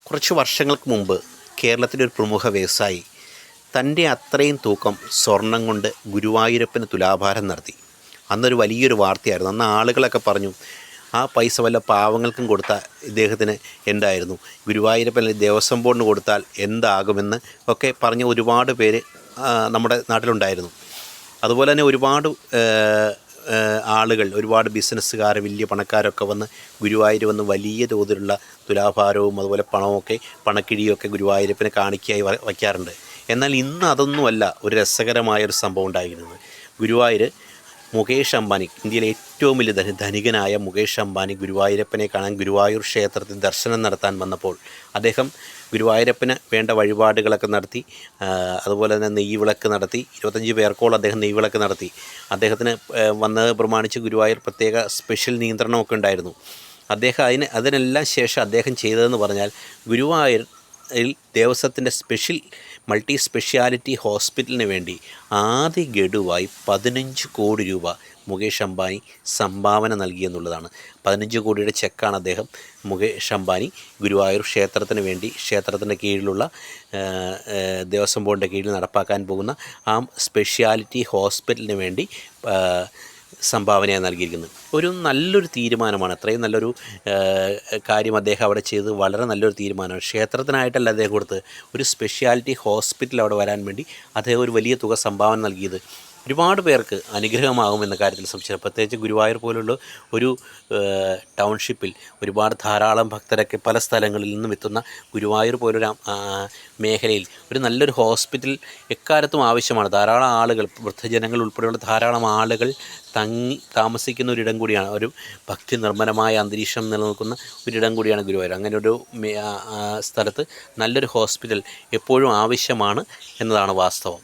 കുറച്ച് വർഷങ്ങൾക്ക് മുമ്പ് കേരളത്തിലെ ഒരു പ്രമുഖ വ്യവസായി തൻ്റെ അത്രയും തൂക്കം സ്വർണം കൊണ്ട് ഗുരുവായൂരപ്പന് തുലാഭാരം നടത്തി. അന്നൊരു വലിയൊരു വാർത്തയായിരുന്നു. അന്ന് ആളുകളൊക്കെ പറഞ്ഞു, ആ പൈസ വല്ല പാവങ്ങൾക്കും കൊടുത്താൽ ഇദ്ദേഹത്തിന് എന്തായിരുന്നു, ഗുരുവായൂരപ്പൻ ദേവസ്വം ബോർഡിന് കൊടുത്താൽ എന്താകുമെന്ന് ഒക്കെ പറഞ്ഞ ഒരുപാട് പേര് നമ്മുടെ നാട്ടിലുണ്ടായിരുന്നു. അതുപോലെ തന്നെ ഒരുപാട് ആളുകൾ, ഒരുപാട് ബിസിനസ്സുകാർ, വലിയ പണക്കാരൊക്കെ വന്ന് ഗുരുവായൂർ വന്ന് വലിയ തോതിലുള്ള തുലാഭാരവും അതുപോലെ പണമൊക്കെ, പണക്കിഴിയൊക്കെ ഗുരുവായൂരപ്പനെ കാണിക്കയായി വയ്ക്കാറുണ്ട്. എന്നാൽ ഇന്ന് അതൊന്നുമല്ല ഒരു രസകരമായൊരു സംഭവം ഉണ്ടായിരുന്നത്. ഗുരുവായൂർ മുകേഷ് അംബാനി, ഇന്ത്യയിലെ ഏറ്റവും വലിയ ധനികനായ മുകേഷ് അംബാനി ഗുരുവായൂരപ്പനെ കാണാൻ ഗുരുവായൂർ ക്ഷേത്രത്തിൽ ദർശനം നടത്താൻ വന്നപ്പോൾ അദ്ദേഹം ഗുരുവായൂരപ്പന് വേണ്ട വഴിപാടുകളൊക്കെ നടത്തി. അതുപോലെ തന്നെ നെയ്വിളക്ക് നടത്തി. 25 പേർക്കോളം അദ്ദേഹം നെയ്വിളക്ക് നടത്തി. അദ്ദേഹത്തിന് വന്നത് പ്രമാണിച്ച് ഗുരുവായൂർ പ്രത്യേക സ്പെഷ്യൽ നിയന്ത്രണമൊക്കെ ഉണ്ടായിരുന്നു. അദ്ദേഹം അതിനെല്ലാം ശേഷം അദ്ദേഹം ചെയ്തതെന്ന് പറഞ്ഞാൽ, ഗുരുവായൂർ ദേവസ്വത്തിൻ്റെ മൾട്ടി സ്പെഷ്യാലിറ്റി ഹോസ്പിറ്റലിന് വേണ്ടി ആദ്യ ഗഡുവായി 15 കോടി രൂപ മുകേഷ് അംബാനി സംഭാവന നൽകിയെന്നുള്ളതാണ്. 15 കോടിയുടെ ചെക്കാണ് അദ്ദേഹം മുകേഷ് അംബാനി ഗുരുവായൂർ ക്ഷേത്രത്തിന് വേണ്ടി, ക്ഷേത്രത്തിൻ്റെ കീഴിലുള്ള ദേവസ്വം ബോർഡിൻ്റെ കീഴിൽ നടപ്പാക്കാൻ പോകുന്ന ആ സ്പെഷ്യാലിറ്റി ഹോസ്പിറ്റലിന് വേണ്ടി സംഭാവനയായി നൽകിയിരിക്കുന്നത്. ഒരു നല്ലൊരു തീരുമാനമാണ്. അത്രയും നല്ലൊരു കാര്യം അദ്ദേഹം അവിടെ ചെയ്ത് വളരെ നല്ലൊരു തീരുമാനമാണ്. ക്ഷേത്രത്തിനായിട്ടല്ല അദ്ദേഹം കൊടുത്ത്, ഒരു സ്പെഷ്യാലിറ്റി ഹോസ്പിറ്റൽ അവിടെ വരാൻ വേണ്ടി അദ്ദേഹം ഒരു വലിയ തുക സംഭാവന നൽകിയത് ഒരുപാട് പേർക്ക് അനുഗ്രഹമാകുമെന്ന കാര്യത്തിൽ സംശയം. പ്രത്യേകിച്ച് ഗുരുവായൂർ പോലുള്ള ഒരു ടൗൺഷിപ്പിൽ ധാരാളം ഭക്തരൊക്കെ പല സ്ഥലങ്ങളിൽ നിന്നും എത്തുന്ന ഗുരുവായൂർ പോലൊരു മേഖലയിൽ ഒരു നല്ലൊരു ഹോസ്പിറ്റൽ എക്കാലത്തും ആവശ്യമാണ്. ധാരാളം ആളുകൾ, വൃദ്ധജനങ്ങൾ ഉൾപ്പെടെയുള്ള ധാരാളം ആളുകൾ താമസിക്കുന്ന ഒരിടം കൂടിയാണ്. ഒരു ഭക്തി നിർമ്മലമായ അന്തരീക്ഷം നിലനിൽക്കുന്ന ഒരിടം കൂടിയാണ് ഗുരുവായൂർ. അങ്ങനെ ഒരു സ്ഥലത്ത് നല്ലൊരു ഹോസ്പിറ്റൽ എപ്പോഴും ആവശ്യമാണ് എന്നതാണ് വാസ്തവം.